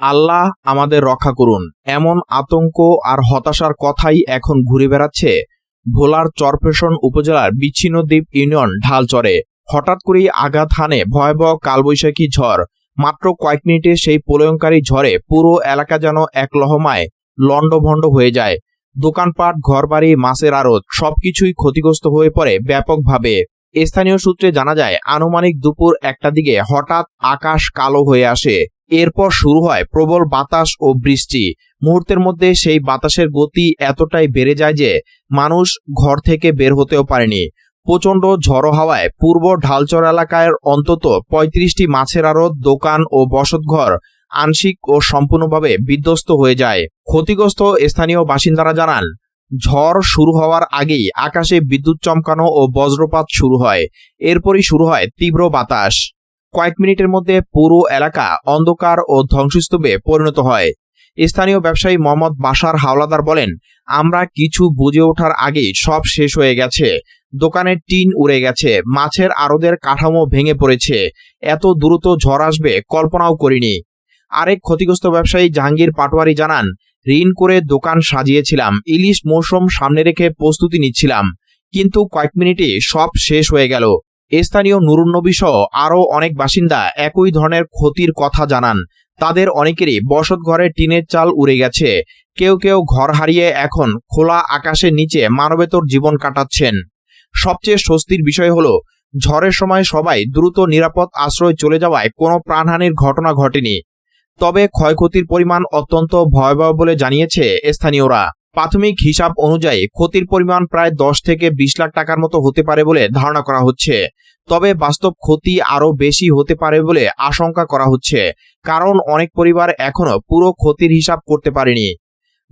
আল্লাহ আমাদের রক্ষা করুন, এমন আতঙ্ক আর হতাশার কথাই এখন ঘুরে বেড়াচ্ছে ভোলার চরফ্যাশন উপজেলার বিচ্ছিন্ন দ্বীপ ইউনিয়ন ঢালচরে। হঠাৎ করেই আঘাত হানে ভয়াবহ কালবৈশাখী ঝড়। মাত্র কয়েক মিনিটে সেই প্রলয়ঙ্কারী ঝড়ে পুরো এলাকা যেন এক লহমায় লণ্ডভণ্ড হয়ে যায়। দোকানপাট, ঘরবাড়ি, মাছের আড়ত সবকিছুই ক্ষতিগ্রস্ত হয়ে পড়ে ব্যাপকভাবে। স্থানীয় সূত্রে জানা যায়, আনুমানিক দুপুর 1টার দিকে হঠাৎ আকাশ কালো হয়ে আসে। এরপর শুরু হয় প্রবল বাতাস ও বৃষ্টি। মুহূর্তের মধ্যে সেই বাতাসের গতি এতটাই বেড়ে যায় যে মানুষ ঘর থেকে বের হতেও পারেনি। প্রচণ্ড ঝড়ো হাওয়ায় পূর্ব ঢালচর এলাকায় অন্তত 35টি মাছের আড়ত, দোকান ও বসতঘর আংশিক ও সম্পূর্ণভাবে বিধ্বস্ত হয়ে যায়। ক্ষতিগ্রস্ত স্থানীয় বাসিন্দারা জানান, ঝড় শুরু হওয়ার আগেই আকাশে বিদ্যুৎ চমকানো ও বজ্রপাত শুরু হয়। এরপরই শুরু হয় তীব্র বাতাস। কয়েক মিনিটের মধ্যে পুরো এলাকা অন্ধকার ও ধ্বংসস্তূপে পরিণত হয়। স্থানীয় ব্যবসায়ী মোহাম্মদ বাশার হাওলাদার বলেন, আমরা কিছু বুঝে ওঠার আগেই সব শেষ হয়ে গেছে। দোকানের টিন উড়ে গেছে, মাছের আড়তের কাঠামো ভেঙে পড়েছে। এত দ্রুত ঝড় আসবে কল্পনাও করিনি। আরেক ক্ষতিগ্রস্ত ব্যবসায়ী জাহাঙ্গীর পাটোয়ারি জানান, ঋণ করে দোকান সাজিয়েছিলাম, ইলিশ মৌসুম সামনে রেখে প্রস্তুতি নিচ্ছিলাম, কিন্তু কয়েক মিনিটে সব শেষ হয়ে গেল। স্থানীয় নুরুন্নবী সহ আরও অনেক বাসিন্দা একই ধরনের ক্ষতির কথা জানান। তাদের অনেকেরই বসতঘরে টিনের চাল উড়ে গেছে। কেউ কেউ ঘর হারিয়ে এখন খোলা আকাশের নিচে মানবেতর জীবন কাটাচ্ছেন। সবচেয়ে স্বস্তির বিষয় হলো, ঝড়ের সময় সবাই দ্রুত নিরাপদ আশ্রয় চলে যাওয়ায় কোনো প্রাণহানির ঘটনা ঘটেনি। তবে ক্ষয়ক্ষতির পরিমাণ অত্যন্ত ভয়াবহ বলে জানিয়েছে স্থানীয়রা। প্রাথমিক হিসাব অনুযায়ী ক্ষতির পরিমাণ প্রায় 10 থেকে 20 লাখ টাকার মতো হতে পারে বলে ধারণা করা হচ্ছে। তবে বাস্তব ক্ষতি আরও বেশি হতে পারে বলে আশঙ্কা করা হচ্ছে, কারণ অনেক পরিবার এখনো পুরো ক্ষতির হিসাব করতে পারেনি।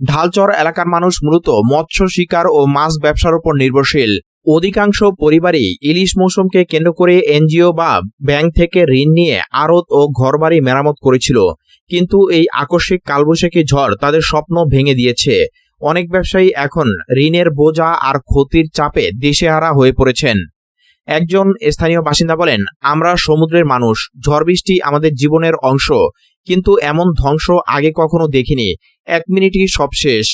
ঢালচর এলাকার মানুষ মূলত মৎস্য শিকার ও মাছ ব্যবসার উপর নির্ভরশীল। অধিকাংশ পরিবারই ইলিশ মৌসুমকে কেন্দ্র করে এনজিও বা ব্যাংক থেকে ঋণ নিয়ে আড়ত ও ঘরবাড়ি মেরামত করেছিল, কিন্তু এই আকস্মিক কালবৈশাখী ঝড় তাদের স্বপ্ন ভেঙে দিয়েছে। অনেক ব্যবসায়ী এখন ঋণের বোঝা আর ক্ষতির চাপে দিশেহারা হয়ে পড়েছেন। একজন স্থানীয় বাসিন্দা বলেন, আমরা সমুদ্রের মানুষ, ঝড় বৃষ্টি আমাদের জীবনের অংশ, কিন্তু এমন ধ্বংস আগে কখনো দেখিনি। 1 মিনিটই সব শেষ।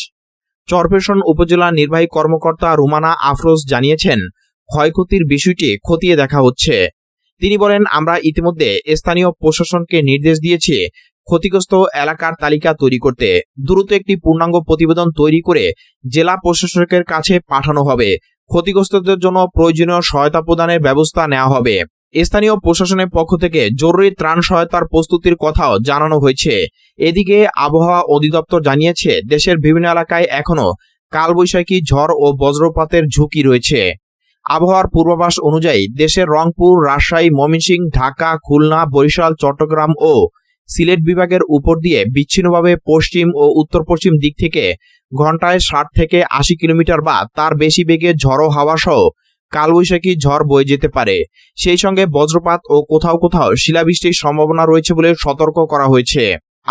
চরফ্যাশন উপজেলা নির্বাহী কর্মকর্তা রুমানা আফরোজ জানিয়েছেন, ক্ষয়ক্ষতির বিষয়টি খতিয়ে দেখা হচ্ছে। তিনি বলেন, আমরা ইতিমধ্যে স্থানীয় প্রশাসনকে নির্দেশ দিয়েছি ক্ষতিগ্রস্ত এলাকার তালিকা তৈরি করতে। দ্রুত একটি পূর্ণাঙ্গ প্রতিবেদন তৈরি করে জেলা প্রশাসকের কাছে পাঠানো হবে। ক্ষতিগ্রস্তদের জন্য প্রয়োজনীয় সহায়তা প্রদানের ব্যবস্থা নেওয়া হবে। স্থানীয় প্রশাসনের পক্ষ থেকে জরুরি ত্রাণ সহায়তার প্রস্তুতির কথাও জানানো হয়েছে। এদিকে আবহাওয়া অধিদপ্তর জানিয়েছে, দেশের বিভিন্ন এলাকায় এখনো কালবৈশাখী ঝড় ও বজ্রপাতের ঝুঁকি রয়েছে। আবহাওয়ার পূর্বাভাস অনুযায়ী দেশের রংপুর, রাজশাহী, ময়মনসিংহ, ঢাকা, খুলনা, বরিশাল, চট্টগ্রাম ও সিলেট বিভাগের উপর দিয়ে বিচ্ছিন্নভাবে পশ্চিম ও উত্তর পশ্চিম দিক থেকে ঘন্টায় 60 থেকে 80 কিলোমিটার বা তার বেশি বেগে ঝড়ো হাওয়া সহ কালবৈশাখী ঝড় বয়ে যেতে পারে। সেই সঙ্গে বজ্রপাত ও কোথাও কোথাও শিলাবৃষ্টির সম্ভাবনা রয়েছে বলে সতর্ক করা হয়েছে।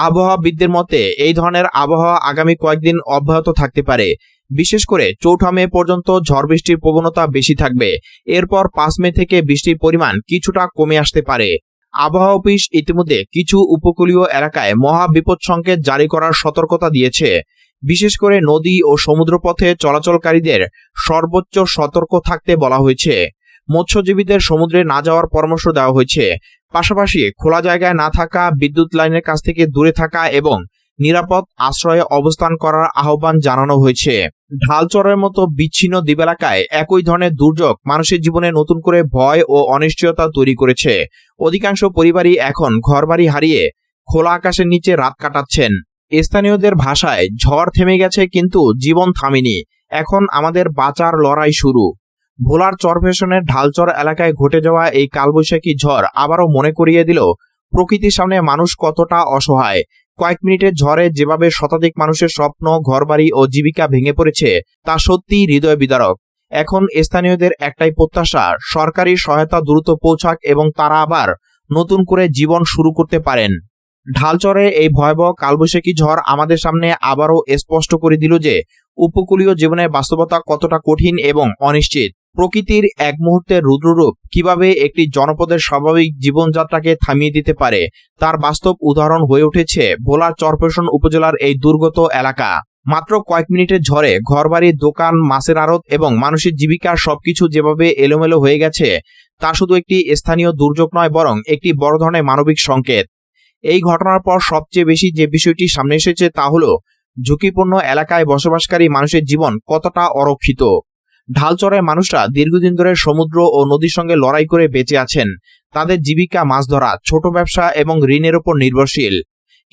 আবহাওয়াবিদদের মতে, এই ধরনের আবহাওয়া আগামী কয়েকদিন অব্যাহত থাকতে পারে। বিশেষ করে 4 মে পর্যন্ত ঝড় বৃষ্টির প্রবণতা বেশি থাকবে। এরপর 5 মে থেকে বৃষ্টির পরিমাণ কিছুটা কমে আসতে পারে। আবহাওয়া অফিস ইতিমধ্যে কিছু উপকূলীয় এলাকায় মহা বিপদ সংকেত জারি করার সতর্কতা দিয়েছে। বিশেষ করে নদী ও সমুদ্রপথে চলাচলকারীদের সর্বোচ্চ সতর্ক থাকতে বলা হয়েছে। মৎস্যজীবীদের সমুদ্রে না যাওয়ার পরামর্শ দেওয়া হয়েছে। পাশাপাশি খোলা জায়গায় না থাকা, বিদ্যুৎ লাইনের কাছ থেকে দূরে থাকা এবং নিরাপদ আশ্রয়ে অবস্থান করার আহ্বান জানানো হয়েছে। ঢালচরের মতো বিচ্ছিন্ন দ্বীপ এলাকায় একই ধরনের দুর্যোগ মানুষের জীবনে নতুন করে ভয় ও অনিশ্চয়তা তৈরি করেছে। অধিকাংশ পরিবারই এখন ঘরবাড়ি হারিয়ে খোলা আকাশের নিচে রাত কাটাচ্ছেন। স্থানীয়দের ভাষায়, ঝড় থেমে গেছে কিন্তু জীবন থামেনি, এখন আমাদের বাঁচার লড়াই শুরু। ভোলার চরফ্যাশনের ঢালচর এলাকায় ঘটে যাওয়া এই কালবৈশাখী ঝড় আবারও মনে করিয়ে দিল প্রকৃতির সামনে মানুষ কতটা অসহায়। কয়েক মিনিটের ঝড়ে যেভাবে শতাধিক মানুষের স্বপ্ন, ঘরবাড়ি ও জীবিকা ভেঙে পড়েছে, তা সত্যিই হৃদয় বিদারক। এখন স্থানীয়দের একটাই প্রত্যাশা, সরকারি সহায়তা দ্রুত পৌঁছাক এবং তারা আবার নতুন করে জীবন শুরু করতে পারেন। ঢালচরে এই ভয়াবহ কালবৈশাখী ঝড় আমাদের সামনে আবারও স্পষ্ট করে দিল যে উপকূলীয় জীবনের বাস্তবতা কতটা কঠিন এবং অনিশ্চিত। প্রকৃতির এক মুহূর্তের রুদ্ররূপ কিভাবে একটি জনপদের স্বাভাবিক জীবনযাত্রাকে থামিয়ে দিতে পারে তার বাস্তব উদাহরণ হয়ে উঠেছে ভোলার চরফ্যাশন উপজেলার এই দুর্গত এলাকা। মাত্র কয়েক মিনিটের ঝড়ে ঘরবাড়ি, দোকান, মাছের আড়ত এবং মানুষের জীবিকার সবকিছু যেভাবে এলোমেলো হয়ে গেছে তা শুধু একটি স্থানীয় দুর্যোগ নয়, বরং একটি বড় ধরনের মানবিক সংকেত। এই ঘটনার পর সবচেয়ে বেশি যে বিষয়টি সামনে এসেছে তা হলো ঝুঁকিপূর্ণ এলাকায় বসবাসকারী মানুষের জীবন কতটা অরক্ষিত। ঢালচরের মানুষরা দীর্ঘদিন ধরে সমুদ্র ও নদীর সঙ্গে লড়াই করে বেঁচে আছেন। তাদের জীবিকা মাছ ধরা, ছোট ব্যবসা এবং ঋণের উপর নির্ভরশীল।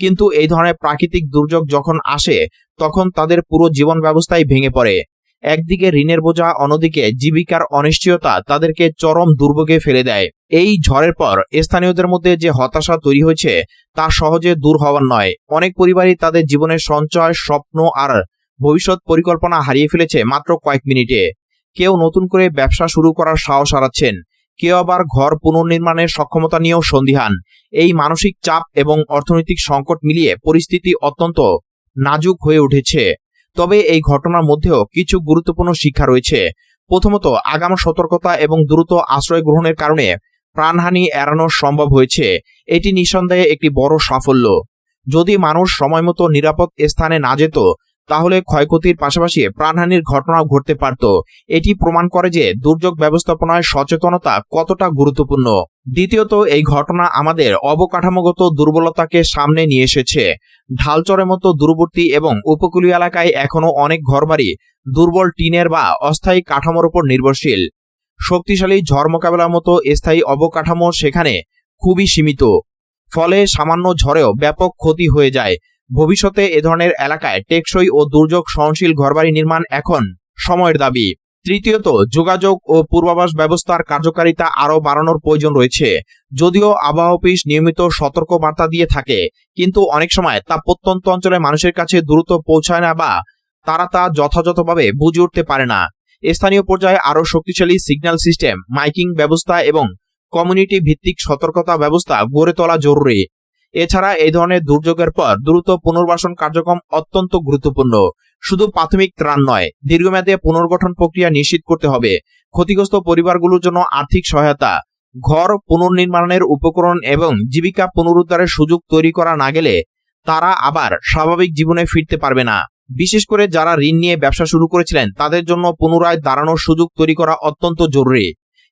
কিন্তু এই ধরনের প্রাকৃতিক দুর্যোগ যখন আসে তখন তাদের পুরো জীবন ব্যবস্থাই ভেঙে পড়ে। একদিকে ঋণের বোঝা, অন্যদিকে জীবিকার অনিশ্চয়তা তাদেরকে চরম দুর্ভোগে ফেলে দেয়। এই ঝড়ের পর স্থানীয়দের মধ্যে যে হতাশা তৈরি হয়েছে তা সহজে দূর হওয়ার নয়। অনেক পরিবারই তাদের জীবনের সঞ্চয়, স্বপ্ন আর ভবিষ্যৎ পরিকল্পনা হারিয়ে ফেলেছে মাত্র কয়েক মিনিটে। কেউ নতুন করে ব্যবসা শুরু করার সাহস হারাচ্ছেন, কেউ আবার ঘর পুনর্নির্মাণের সক্ষমতা নিয়েও সন্দিহান। এই মানসিক চাপ এবং অর্থনৈতিক সংকট মিলিয়ে পরিস্থিতি অত্যন্ত নাজুক হয়ে উঠেছে। তবে এই ঘটনার মধ্যেও কিছু গুরুত্বপূর্ণ শিক্ষা রয়েছে। প্রথমত, আগাম সতর্কতা এবং দ্রুত আশ্রয় গ্রহণের কারণে প্রাণহানি এড়ানো সম্ভব হয়েছে। এটি নিঃসন্দেহে একটি বড় সাফল্য। যদি মানুষ সময়মতো নিরাপদ স্থানে না যেত তাহলে ক্ষয়ক্ষতির পাশাপাশি প্রাণহানির ঘটনাও ঘটতে পারত। এটি প্রমাণ করে যে দুর্যোগ ব্যবস্থাপনায় সচেতনতা কতটা গুরুত্বপূর্ণ। দ্বিতীয়ত, এই ঘটনা আমাদের অবকাঠামোগত দুর্বলতাকে সামনে নিয়ে এসেছে। ঢালচরের মতো দূরবর্তী এবং উপকূলীয় এলাকায় এখনো অনেক ঘরবাড়ি দুর্বল টিনের বা অস্থায়ী কাঠামোর উপর নির্ভরশীল। শক্তিশালী ঝড় মোকাবেলার মতো স্থায়ী অবকাঠামো সেখানে খুবই সীমিত। ফলে সামান্য ঝড়েও ব্যাপক ক্ষতি হয়ে যায়। ভবিষ্যতে এ ধরনের এলাকায় টেকসই ও দুর্যোগ সহনশীল ঘরবাড়ি নির্মাণ এখন সময়ের দাবি। তৃতীয়ত, যোগাযোগ ও পূর্বাভাস ব্যবস্থার কার্যকারিতা আরও বাড়ানোর প্রয়োজন রয়েছে। যদিও আবহাওয়া অফিস নিয়মিত সতর্ক বার্তা দিয়ে থাকে, কিন্তু অনেক সময় তা প্রত্যন্ত অঞ্চলের মানুষের কাছে দ্রুত পৌঁছায় না বা তারা তা যথাযথভাবে বুঝে উঠতে পারে না। স্থানীয় পর্যায়ে আরও শক্তিশালী সিগন্যাল সিস্টেম, মাইকিং ব্যবস্থা এবং কমিউনিটি ভিত্তিক সতর্কতা ব্যবস্থা গড়ে তোলা জরুরি। এছাড়া এই ধরনের দুর্যোগের পর দ্রুত পুনর্বাসন কার্যক্রম অত্যন্ত গুরুত্বপূর্ণ। শুধু প্রাথমিক ত্রাণ নয়, দীর্ঘমেয়াদে পুনর্গঠন প্রক্রিয়া নিশ্চিত করতে হবে। ক্ষতিগ্রস্ত পরিবারগুলোর জন্য আর্থিক সহায়তা, ঘর পুনর্নির্মাণের উপকরণ এবং জীবিকা পুনরুদ্ধারের সুযোগ তৈরি করা না গেলে তারা আবার স্বাভাবিক জীবনে ফিরতে পারবে না। বিশেষ করে যারা ঋণ নিয়ে ব্যবসা শুরু করেছিলেন তাদের জন্য পুনরায় দাঁড়ানোর সুযোগ তৈরি করা অত্যন্ত জরুরি।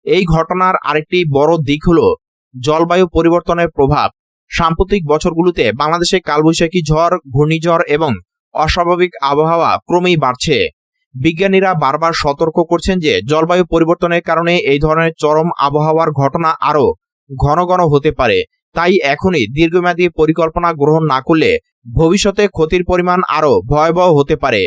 এই ঘটনার আরেকটি বড় দিক হলো জলবায়ু পরিবর্তনের প্রভাব। সাম্প্রতিক বছরগুলোতে বাংলাদেশে কালবৈশাখী ঝড়, ঘূর্ণিঝড় এবং অস্বাভাবিক আবহাওয়া ক্রমেই বাড়ছে। বিজ্ঞানীরা বারবার সতর্ক করছেন যে জলবায়ু পরিবর্তনের কারণে এই ধরনের চরম আবহাওয়ার ঘটনা আরও ঘন ঘন হতে পারে। তাই এখনই দীর্ঘমেয়াদী পরিকল্পনা গ্রহণ না করলে ভবিষ্যতে ক্ষতির পরিমাণ আরও ভয়াবহ হতে পারে।